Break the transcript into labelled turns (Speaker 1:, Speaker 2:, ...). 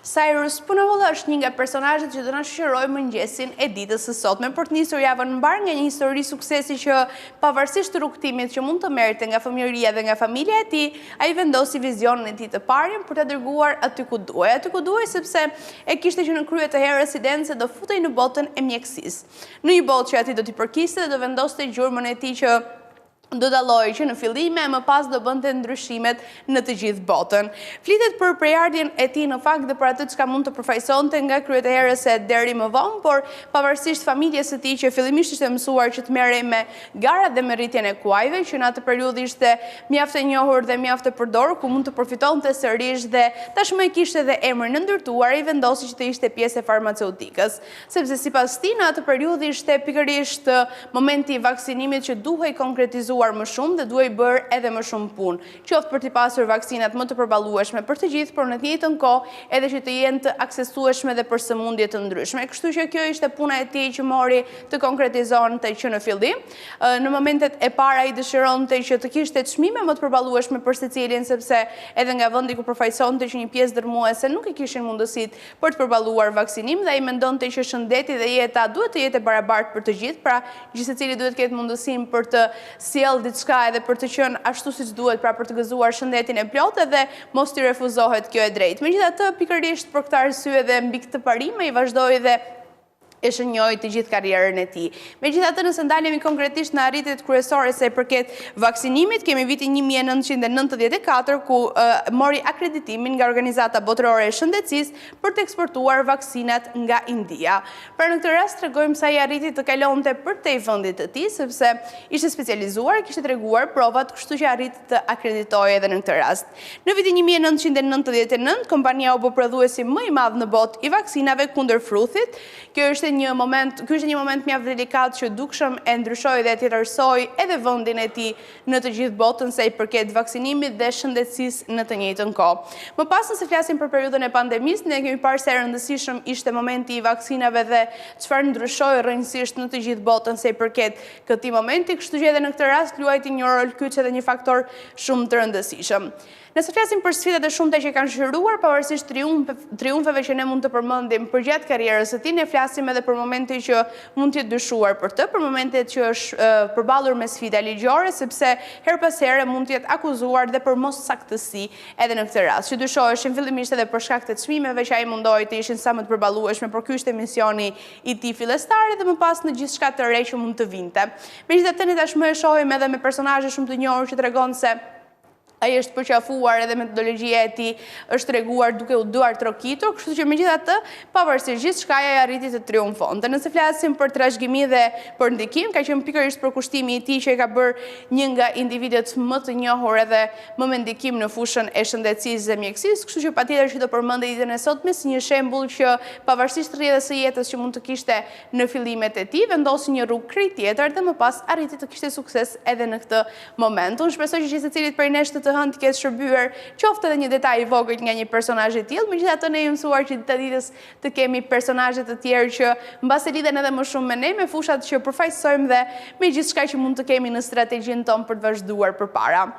Speaker 1: Cyrus Punavolla është një nga personazhet që do na shoqërojë mëngjesin e ditës së sotme për të nisur javën mbar nga një histori suksesi që pavarësisht të rrugtimit që mund të merrte nga fëmijëria dhe nga familja e tij, ai vendosi vizionin e tij të parë për ta dërguar aty ku duhej, sepse e kishte që në krye të herës idenë se do futej në botën e mjekësisë. Në një botë që aty do t'i përkiste dhe do vendoste gjurmën e tij që do dallojë që në fillime e më pas do bënte ndryshimet në të gjithë botën. Flitet për prejardhjen e tij në fakt dhe për atë çka mund të përfaqësonte nga kryet e herës e deri më vonë, por pavarësisht familjes së tij që fillimisht ishte mësuar që të merrej me garat dhe me rritjen e kuajve, që në atë periudhë ishte mjaft e njohur dhe mjaft e përdorur, ku mund të përfitonte sërish dhe tashmë kishte edhe emrin e ndërtuar, i vendosi që të ishte pjesë e farmaceutikës, sepse sipas tij në atë periudhë ishte pikërisht momenti i vaksinimit që duhej konkretizuar më shumë dhe duhej bërë edhe më shumë punë, qoftë për të pasur vaksinat më të përballueshme për të gjithë, por në të njëjtën kohë edhe që të jenë të aksesueshme dhe për sëmundje të ndryshme. Kështu që kjo ishte puna e tij që mori të konkretizonte që në fillim. Në momentet e para ai dëshironte që të kishte çmime më të përballueshme për secilin, sepse edhe nga vendi ku përfaqësonte që një pjesë dërmuese nuk e kishin mundësitë për të përballuar vaksinim dhe ai mendonte që shëndeti dhe jeta duhet të jetë e barabartë për të gjithë, pra gjithsecili duhet të ketë mundësinë për të diçka edhe për të qenë ashtu siç duhet, pra për të gëzuar shëndetin e plotë dhe mos t'i refuzohet kjo e drejtë. Megjithatë, pikërisht për këtë arsye dhe mbi këtë parim ai vazhdoi dhe e shënjoi të gjithë karrierën e tij. Megjithatë, nëse ndalemi konkretisht në arritjet kryesore sa i përket vaksinimit, kemi vitin 1994 ku mori akreditimin nga Organizata Botërore e Shëndetësisë për të eksportuar vaksinat nga India. Pra në këtë rast tregojmë sa i arriti të kalonte përtej vendit të tij, sepse ishte specializuar, kishte treguar provat, kështu që arriti të akreditohej edhe në këtë rast. Në vitin 1999, kompania u bë prodhuesi më i madh në botë i vaksinave kundër fruthit. Ky ishte një moment mjaft delikat që dukshëm e ndryshoi dhe tjetërsoi edhe vendin e tij në të gjithë botën sa i përket vaksinimit dhe shëndetësisë në të njëjtën kohë. Më pas, nëse flasim për periudhën e pandemisë, ne kemi parë se e rëndësishëm ishte momenti i vaksinave dhe çfarë ndryshoi rrënjësisht në të gjithë botën sa i përket këtij momenti, kështu që edhe në këtë rast luajti një rol kyç edhe një faktor shumë të rëndësishëm. Nëse flasim për sfidat e shumta që kanë shëruar, pavarësisht triumfeve që ne mund të përmendim përgjatë karrierës së tij, ne flasim edhe për momente që mund të jetë dyshuar për të, për momentet që është përballur me sfida ligjore, sepse her pas here mund të jetë akuzuar dhe për mos saktësi edhe në këtë rast. Që dyshoheshin fillimisht edhe për shkak të çmimeve që ai mundoi të ishin sa më të përballueshme, por ky ishte misioni i tij fillestar dhe më pas në gjithçka të re që mund të vinte. Megjithatë, ne tashmë e shohim edhe me personazhe shumë të njohur që tregon se ai është përqafuar edhe metodologjia e tij është treguar duke u duar trokitur, kështu që megjithatë, pavarësisht gjithçka ai arriti të triumfonte. Nëse flasim për trashëgimi dhe për ndikim, ka qenë pikërisht përkushtimi i tij që e ka bërë një nga individët më të njohur edhe më me ndikim në fushën e shëndetësisë dhe mjekësisë, kështu që patjetër që do përmendej ditën e sotme si një shembull që pavarësisht rrjedhës së jetës që mund të kishte në fillimet e tij, vendosi një rrugë krejt tjetër dhe më pas arriti të kishte sukses edhe në këtë moment. Unë shpresoj që secilit prej nesh të hënë të ketë shërbyer qoftë edhe një detaj i vogël nga një personazh i tillë, megjithatë ne jemi mësuar që ditë ditës të kemi personazhe të tjerë që mbase lidhen edhe më shumë me ne, me fushat që përfaqësojmë dhe me gjithçka që mund të kemi në strategjinë tonë për të vazhduar përpara.